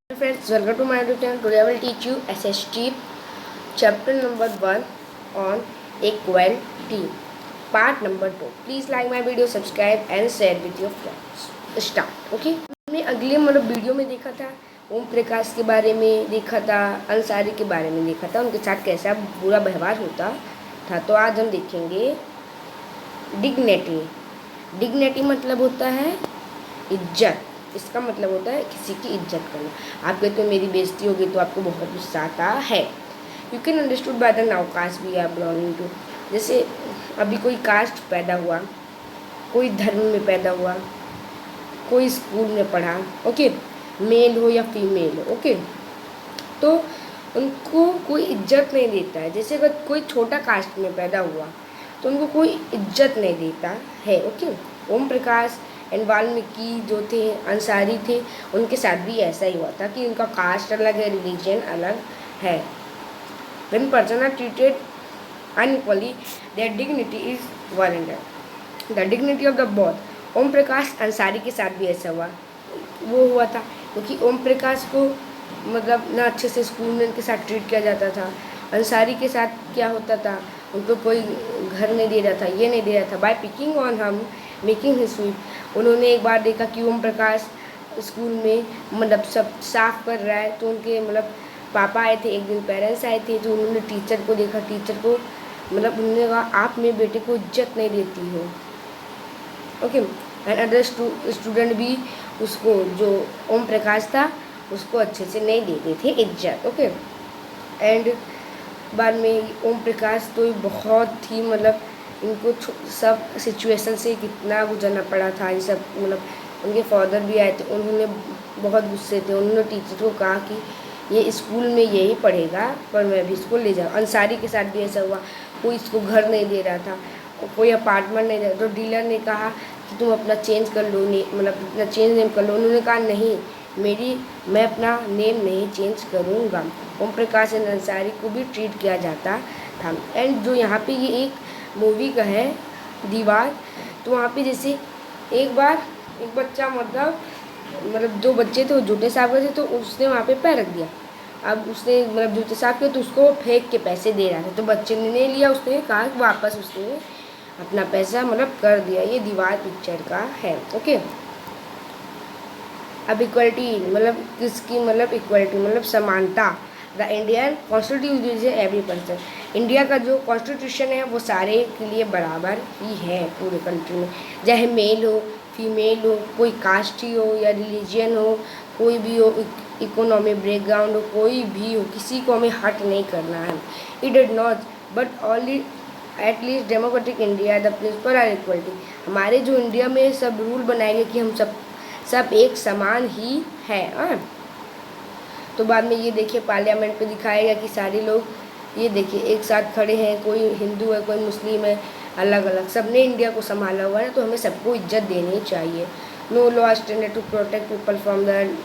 Friends, welcome to my YouTube channel. Today I will teach you SST chapter number 1 on equality, part number 2. Please like my video, subscribe and share with your friends. Start. Okay. हमने अगले video में देखा था, ओम प्रकाश के बारे में देखा था, अंसारी के बारे में देखा था, उनके साथ कैसा बुरा व्यवहार होता था। तो आज हम देखेंगे डिग्निटी। डिग्निटी मतलब होता है इज्जत। इसका मतलब होता है किसी की इज्जत करना। आप कहते हो मेरी बेइज्जती होगी तो आपको बहुत गुस्सा आता है। You can understood by the now caste we are belonging to. जैसे अभी कोई कास्ट पैदा हुआ, कोई धर्म में पैदा हुआ, कोई स्कूल में पढ़ा, ओके, मेल हो या फीमेल हो, ओके, तो उनको कोई इज्जत नहीं देता है। जैसे अगर कोई छोटा कास्ट में पैदा हुआ तो उनको कोई इज्जत नहीं देता है, ओके। ओम प्रकाश एंड वाल्मीकि जो थे, अंसारी थे, उनके साथ भी ऐसा ही हुआ था कि उनका कास्ट अलग है, रिलीजन अलग है। When person are treated unequally their dignity is violated. The dignity of the both. Om Prakash Ansari के साथ भी ऐसा हुआ था क्योंकि ओम प्रकाश को मतलब ना अच्छे से स्कूल में उनके साथ ट्रीट किया जाता था। अंसारी के साथ क्या होता था, उनको कोई घर नहीं दे रहा था, ये नहीं दे रहा था। बाय पिकिंग ऑन हम मेकिंग हिज स्वीप। उन्होंने एक बार देखा कि ओम प्रकाश स्कूल में मतलब सब साफ कर रहा है, तो उनके पापा आए थे, एक दिन पेरेंट्स आए थे, तो उन्होंने टीचर को देखा। टीचर को उन्होंने कहा आप मेरे बेटे को इज्जत नहीं देती हो, ओके। एंड अदर स्टूडेंट भी उसको, जो ओम प्रकाश था, उसको अच्छे से नहीं देते थे इज्जत, ओके। एंड बाद में ओम प्रकाश तो बहुत ही इनको सब सिचुएशन से कितना गुजरना पड़ा था। ये सब उनके फादर भी आए थे, उन्होंने बहुत गुस्से थे। उन्होंने टीचर को कहा कि ये स्कूल में यही पढ़ेगा पर मैं भी इसको ले जाऊँ। अंसारी के साथ भी ऐसा हुआ, कोई इसको घर नहीं दे रहा था, कोई अपार्टमेंट नहीं दे रहा। तो डीलर ने कहा कि तुम अपना चेंज कर लो, अपना चेंज नेम कर लो। उन्होंने कहा नहीं, मैं अपना नेम नहीं चेंज करूँगा। ओम प्रकाश एंड अंसारी को भी ट्रीट किया जाता था। एंड जो यहाँ पे ये एक मूवी का है दीवार, तो वहाँ पे जैसे एक बार एक बच्चा दो बच्चे थे, वो जूते साफ करते थे, तो उसने वहाँ पे पैर रख दिया। अब उसने जूते साफ किए तो उसको फेंक के पैसे दे रहा था, तो बच्चे ने नहीं लिया। उसने कहा कि वापस उसने अपना पैसा कर दिया। ये दीवार पिक्चर का है, ओके। अब इक्वलिटी किसकी इक्वलिटी समानता। The Indian constitution is every person. India का जो कॉन्स्टिट्यूशन है वो सारे के लिए बराबर ही है पूरे कंट्री में, चाहे मेल हो फीमेल हो, कोई कास्ट ही हो या रिलीजन हो, कोई भी हो, इकोनॉमिक बैकग्राउंड हो, कोई भी हो, किसी को हमें हट नहीं करना है। It did not but only at least democratic India the principle are equality. हमारे जो इंडिया में सब रूल बनाए गए कि हम सब एक समान ही है। तो बाद में ये देखिए पार्लियामेंट पे दिखाया गया कि सारे लोग ये देखिए एक साथ खड़े हैं, कोई हिंदू है, कोई मुस्लिम है, अलग अलग सबने इंडिया को संभाला हुआ है। तो हमें सबको इज्जत देनी चाहिए। No law standard to protect people from the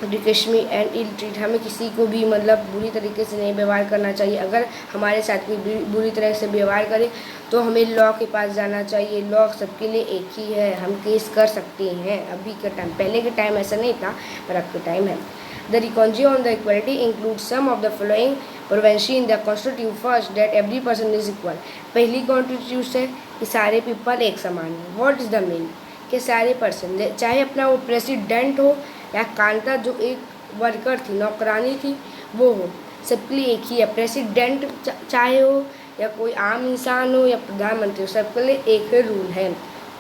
डिकेशमी एंड इल ट्रीट। हमें किसी को भी बुरी तरीके से नहीं व्यवहार करना चाहिए। अगर हमारे साथ कोई बुरी तरह से व्यवहार करे तो हमें लॉ के पास जाना चाहिए। लॉ सबके लिए एक ही है, हम केस कर सकते हैं। अभी के टाइम, पहले के टाइम ऐसा नहीं था पर अब के टाइम है। The Convention on the Equality includes some of the following provisions in the Constitution. First, that every person is equal. पहली कॉन्स्टिट्यूशन है कि सारे पीपल एक समान हैं। What is the mean? कि सारे पर्सन, चाहे अपना वो प्रेसिडेंट हो या कांता जो एक वर्कर थी, नौकरानी थी, वो हो, सबके लिए एक ही है। प्रेसिडेंट चाहे हो या कोई आम इंसान हो या प्रधानमंत्री हो, सबके लिए एक ही रूल है।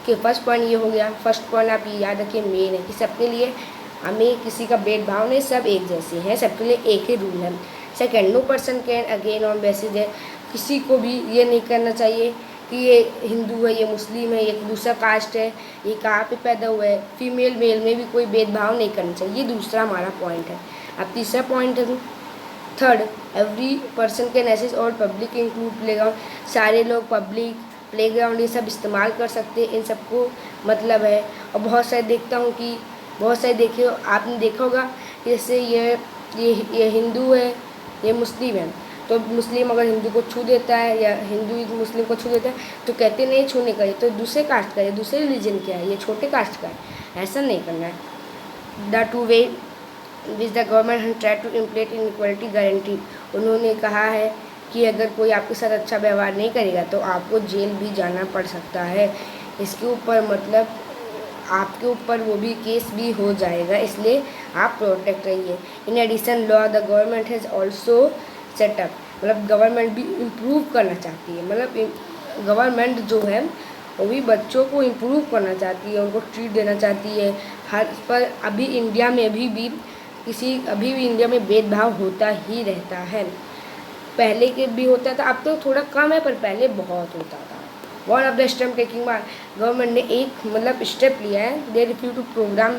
कि फर्स्ट पॉइंट ये हो गया। फर्स्ट पॉइंट आप ये याद रखिए, मेन है कि सबके लिए, हमें किसी का भेदभाव नहीं, सब एक जैसे हैं, सबके लिए एक ही रूल है। Second, no person can again on basis है। किसी को भी ये नहीं करना चाहिए कि ये हिंदू है, ये मुस्लिम है, ये दूसरा कास्ट है, ये कहाँ पे पैदा हुआ है। फीमेल मेल में भी कोई भेदभाव नहीं करना चाहिए। ये दूसरा हमारा पॉइंट है। अब तीसरा पॉइंट है third, every person can access और पब्लिक इंक्लूड प्लेग्राउंड। सारे लोग पब्लिक प्लेग्राउंड ये सब इस्तेमाल कर सकते हैं, इन सबको है। और बहुत सारे देखता हूँ कि बहुत सारे देखिए, आपने देखा होगा जैसे ये हिंदू है, ये मुस्लिम है, तो मुस्लिम अगर हिंदू को छू देता है या हिंदू मुस्लिम को छू देता है तो कहते नहीं छूने का, ये तो दूसरे कास्ट का है, दूसरे रिलीजन का है, ये छोटे कास्ट का है। ऐसा नहीं करना है। The two way which the government has tried to implement inequality guarantee. उन्होंने कहा है कि अगर कोई आपके साथ अच्छा व्यवहार नहीं करेगा तो आपको जेल भी जाना पड़ सकता है। इसके ऊपर मतलब आपके ऊपर वो भी केस भी हो जाएगा, इसलिए आप प्रोटेक्ट रहिए। In addition law the government has also setup, मतलब गवर्नमेंट भी इम्प्रूव करना चाहती है, मतलब गवर्नमेंट जो है वो भी बच्चों को इम्प्रूव करना चाहती है, उनको ट्रीट देना चाहती है हर पर। अभी इंडिया में अभी भी इंडिया में भेदभाव होता ही रहता है। पहले के भी होता था, अब तो थोड़ा कम है, पर पहले बहुत होता था। One of the step taking by government ने एक मतलब स्टेप लिया है, दे रिफ्यू टू प्रोग्राम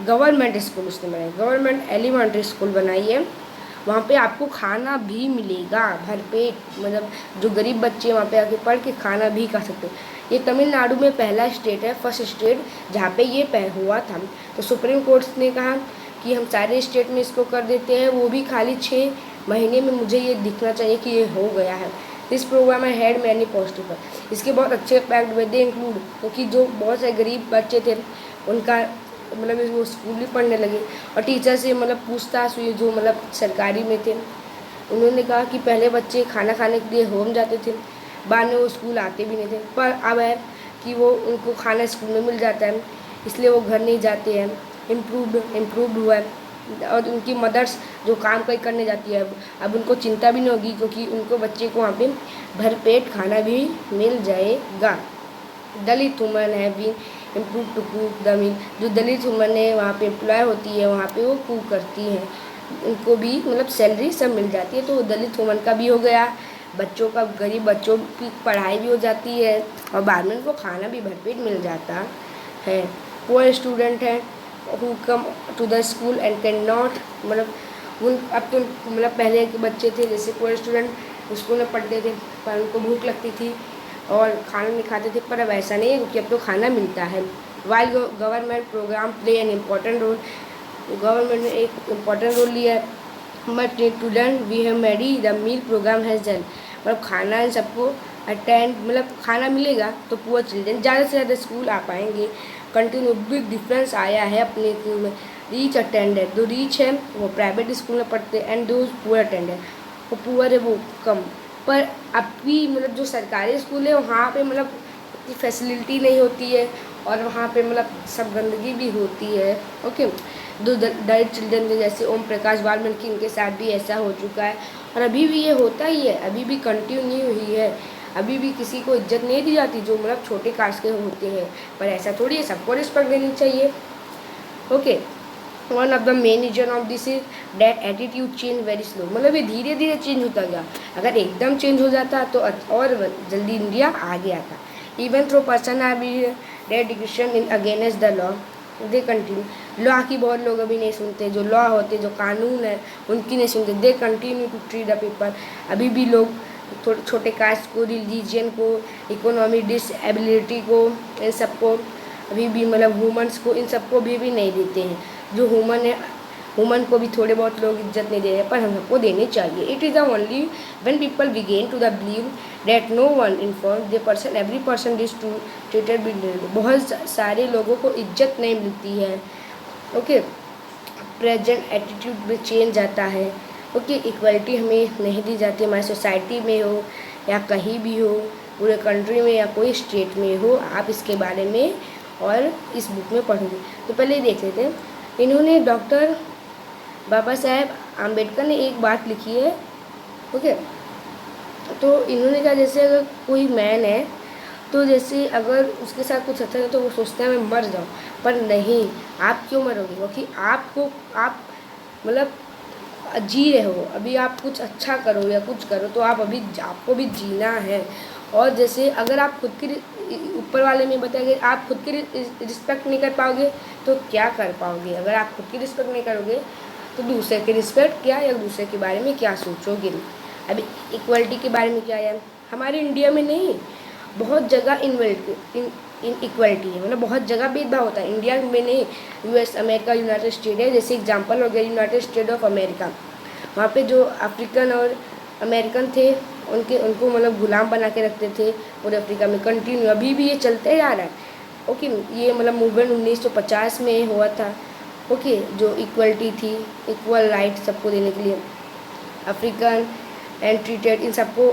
गवर्नमेंट स्कूल उसने बनाई, गवर्नमेंट एलिमेंट्री स्कूल बनाई है। वहाँ पे आपको खाना भी मिलेगा भरपेट, मतलब जो गरीब बच्चे वहाँ पे आके पढ़ के खाना भी खा सकते हैं। ये तमिलनाडु में पहला स्टेट है, फर्स्ट स्टेट जहाँ पे ये हुआ था। तो सुप्रीम कोर्ट ने कहा कि हम सारे स्टेट में इसको कर देते हैं, वो भी खाली 6 महीने में मुझे ये दिखना चाहिए कि ये हो गया है। दिस प्रोग्राम है हैड मैनी पॉजिटिव, इसके बहुत अच्छे इम्पैक्ट हुए। दे इंक्लूड, क्योंकि जो बहुत सारे गरीब बच्चे थे उनका मतलब वो स्कूल भी पढ़ने लगे, और टीचर से मतलब पूछताछ हुई जो मतलब सरकारी में थे। उन्होंने कहा कि पहले बच्चे खाना खाने के लिए होम जाते थे, बाद में वो स्कूल आते भी नहीं थे, पर अब है कि वो उनको खाना स्कूल में मिल जाता है, इसलिए वो घर नहीं जाते हैं। इम्प्रूव्ड हुआ है। और उनकी मदर्स जो काम कहीं करने जाती है अब उनको चिंता भी नहीं होगी, क्योंकि उनको बच्चे को वहाँ पे भरपेट खाना भी मिल जाएगा। दलित वुमन है been improve to cook the meal, जो दलित वुमन है वहाँ पे एम्प्लॉय होती है, वहाँ पे वो कुक करती हैं, उनको भी मतलब सैलरी सब मिल जाती है। तो दलित वुमन का भी हो गया, बच्चों का, गरीब बच्चों की पढ़ाई भी हो जाती है, और बाद में उनको खाना भी भरपेट मिल जाता है। पुअर स्टूडेंट है who come to the school and can not, मतलब उन अब तो मतलब पहले के बच्चे थे जैसे पुअर स्टूडेंट स्कूल में पढ़ते थे पर उनको भूख लगती थी और खाना नहीं खाते थे, पर अब ऐसा नहीं है क्योंकि अब तो खाना मिलता है। While government program play an important role, government ने एक इम्पॉर्टेंट रोल लिया है। But to learn we have made the meal program has done, मतलब खाना इन सबको अटेंड, मतलब खाना मिलेगा तो पुअर चिल्ड्रन ज़्यादा से ज़्यादा स्कूल आ पाएंगे। कंटिन्यू बिग डिफरेंस आया है अपने स्कूल में। रीच अटेंडेड, जो रीच है वो प्राइवेट स्कूल में पढ़ते हैं, एंड दो पुअर अटेंडेड, वो पुअर है वो कम। पर अब भी मतलब जो सरकारी स्कूल है वहाँ पे मतलब इतनी फैसिलिटी नहीं होती है, और वहाँ पे मतलब सब गंदगी भी होती है। ओके, दो दलित चिल्ड्रन जैसे ओम प्रकाश वाल्मीकि, इनके साथ भी ऐसा हो चुका है, और अभी भी ये होता ही है, अभी भी कंटिन्यू हुई है। अभी भी किसी को इज्जत नहीं दी जाती जो मतलब छोटे कास्ट के होते हैं, पर ऐसा थोड़ी है, सबको रिस्पेक्ट देनी चाहिए। Okay, one of the main reason of this is that attitude change very slow, मतलब ये धीरे धीरे चेंज होता गया, अगर एकदम चेंज हो जाता तो और जल्दी इंडिया आ गया था। Even though person are be dedication in against the law they continue, law की बहुत लोग अभी नहीं सुनते, जो लॉ होते जो कानून है उनकी नहीं सुनते। They continue to treat the people, अभी भी लोग छोटे कास्ट को, रिलीजन को, इकोनॉमिक डिसएबिलिटी को, इन सबको अभी भी मतलब वुमेंस को, इन सबको भी नहीं देते हैं। जो वुमन है, वुमन को भी थोड़े बहुत लोग इज्जत नहीं दे रहे हैं, पर हम सबको देनी चाहिए। It is the only when people began to the believe that no one inform the person every person is to treated with, बहुत सारे लोगों को इज्जत नहीं मिलती है। ओके, प्रेजेंट एटीट्यूड में चेंज आता है। ओके, इक्वलिटी हमें नहीं दी जाती, हमारी सोसाइटी में हो या कहीं भी हो, पूरे कंट्री में या कोई स्टेट में हो, आप इसके बारे में और इस बुक में पढ़ोगे। तो पहले देख लेते हैं, इन्होंने डॉक्टर बाबा साहेब आम्बेडकर ने एक बात लिखी है। ओके, तो इन्होंने कहा जैसे अगर कोई मैन है तो जैसे अगर उसके साथ कुछ अच्छा है तो वो सोचता है मैं मर जाऊँ, पर नहीं, आप क्यों मरोगे, क्योंकि आपको आप मतलब जी रहे हो, अभी आप कुछ अच्छा करो या कुछ करो तो आप अभी आपको भी जीना है। और जैसे अगर आप खुद की, ऊपर वाले में बताया गया, आप खुद की रिस्पेक्ट नहीं कर पाओगे तो क्या कर पाओगे। अगर आप खुद की रिस्पेक्ट नहीं करोगे तो दूसरे की रिस्पेक्ट क्या, या दूसरे के बारे में क्या सोचोगे। अभी इक्वलिटी के बारे में क्या है, हमारे इंडिया में नहीं, बहुत जगह इक्वलिटी है, मतलब बहुत जगह भेदभाव होता है, इंडिया में नहीं। यूएस, अमेरिका, यूनाइटेड स्टेट है, जैसे एग्जांपल हो गया यूनाइटेड स्टेट ऑफ अमेरिका, वहाँ पे जो अफ्रीकन और अमेरिकन थे उनको मतलब गुलाम बना के रखते थे पूरे अफ्रीका में। कंटिन्यू अभी भी ये चलते जा रहा है। ओके, ये मतलब मूवमेंट 1950 में हुआ था, ओके, जो इक्वलिटी थी, इक्वल राइट सबको देने के लिए। अफ्रीकन एंड ट्रीटेड, इन सबको,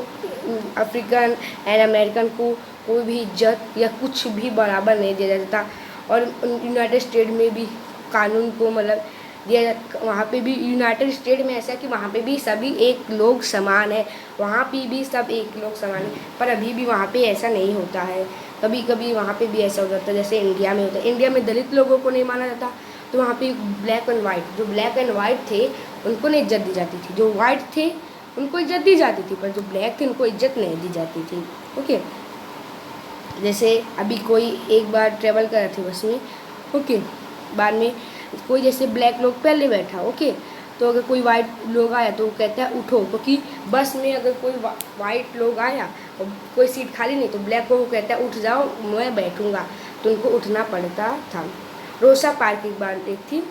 अफ्रीकन एंड अमेरिकन को कोई भी इज्जत या कुछ भी बराबर नहीं दिया जाता था। और यूनाइटेड स्टेट में भी कानून को मतलब दिया जाता, वहाँ पे भी यूनाइटेड स्टेट में ऐसा है कि वहाँ पे भी सभी एक लोग समान है, वहाँ पे भी सब एक लोग समान है। पर अभी भी वहाँ पे ऐसा नहीं होता है, कभी कभी वहाँ पे भी ऐसा हो जाता है जैसे इंडिया में होता है। इंडिया में दलित लोगों को नहीं माना जाता, तो वहाँ पे ब्लैक एंड वाइट, जो ब्लैक एंड वाइट थे उनको नहीं इज्जत दी जाती थी, जो वाइट थे उनको इज्जत दी जाती थी, पर जो ब्लैक थे उनको इज्जत नहीं दी जाती थी। ओके, जैसे अभी कोई एक बार ट्रेवल कर रहे थे बस में, ओके, बाद में कोई जैसे ब्लैक लोग पहले बैठा, ओके, तो अगर कोई वाइट लोग आया तो वो कहता है उठो, क्योंकि बस में अगर कोई वाइट लोग आया और कोई सीट खाली नहीं तो ब्लैक को वो कहता है उठ जाओ मैं बैठूंगा, तो उनको उठना पड़ता था। रोसा पार्क एक बार एक थी,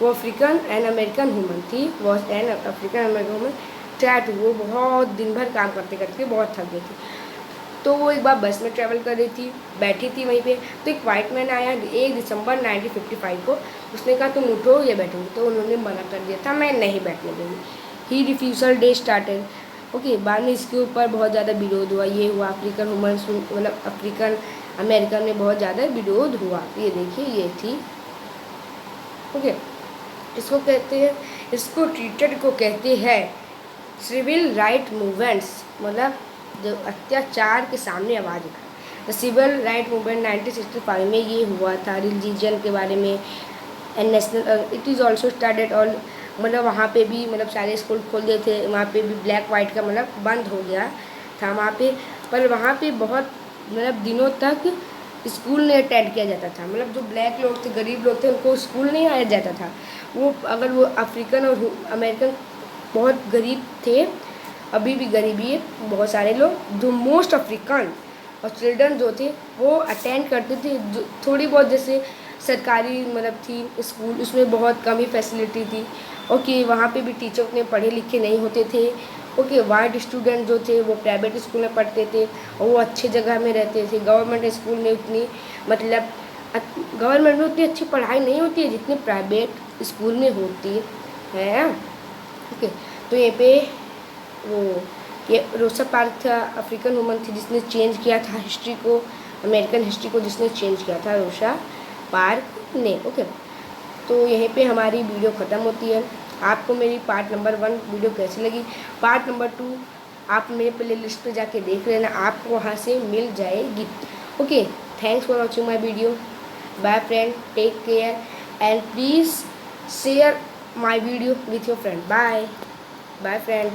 वो अफ्रीकन एंड अमेरिकन वुमन थी, was an African American woman try to, वो बहुत दिन भर काम करते करते बहुत थक गई थी। तो वो एक बार बस में ट्रैवल कर रही थी, बैठी थी वहीं पे, तो एक वाइट मैन आया 1 दिसंबर 1955 को, उसने कहा तुम उठो या बैठोगे, तो उन्होंने मना कर दिया था मैं नहीं बैठने दूँगी। ही रिफ्यूजल डे स्टार्टेड, ओके, बाद में इसके ऊपर बहुत ज़्यादा विरोध हुआ, ये हुआ अफ्रीकन वुमेंस मतलब अफ्रीकन अमेरिकन में बहुत ज़्यादा विरोध हुआ। ये देखिए ये थी, ओके, इसको कहते हैं, इसको ट्रीटेड को कहते हैं सिविल राइट मूवमेंट्स, मतलब जो अत्याचार के सामने आवाज़ उठाए। सिविल राइट मूवमेंट 1965 में ये हुआ था, रिलीजन के बारे में and national, it is also started और मतलब वहाँ पे भी मतलब सारे स्कूल खोल दिए थे, वहाँ पे भी ब्लैक वाइट का मतलब बंद हो गया था वहाँ पे, पर वहाँ पे बहुत मतलब दिनों तक स्कूल नहीं अटेंड किया जाता था, मतलब जो ब्लैक लोग थे, गरीब लोग थे, उनको स्कूल नहीं आया जाता था। वो अगर वो अफ्रीकन और अमेरिकन बहुत गरीब थे, अभी भी गरीबी है, बहुत सारे लोग जो मोस्ट अफ्रीकन और चिल्ड्रन जो थे वो अटेंड करते थे, जो थोड़ी बहुत जैसे सरकारी मतलब थी स्कूल, उसमें बहुत कम ही फैसिलिटी थी। ओके, वहाँ पे भी टीचर उतने पढ़े लिखे नहीं होते थे। ओके, वाइट स्टूडेंट जो थे वो प्राइवेट स्कूल में पढ़ते थे और वो अच्छे जगह में रहते थे। गवर्नमेंट स्कूल में उतनी मतलब गवर्नमेंट में उतनी अच्छी पढ़ाई नहीं होती है जितनी प्राइवेट स्कूल में होती है। ओके, तो यहाँ पे वो ये रोसा पार्क था, अफ्रीकन वुमन थी जिसने चेंज किया था हिस्ट्री को, अमेरिकन हिस्ट्री को जिसने चेंज किया था रोसा पार्क ने। ओके, तो यहीं पे हमारी वीडियो ख़त्म होती है। आपको मेरी पार्ट नंबर 1 वीडियो कैसी लगी, पार्ट नंबर 2 आप मेरे प्ले लिस्ट पर जाके देख लेना, आपको वहाँ से मिल जाएगी। Okay, thanks for watching my video, bye friend, take care and please share my video with your friend. Bye bye friend.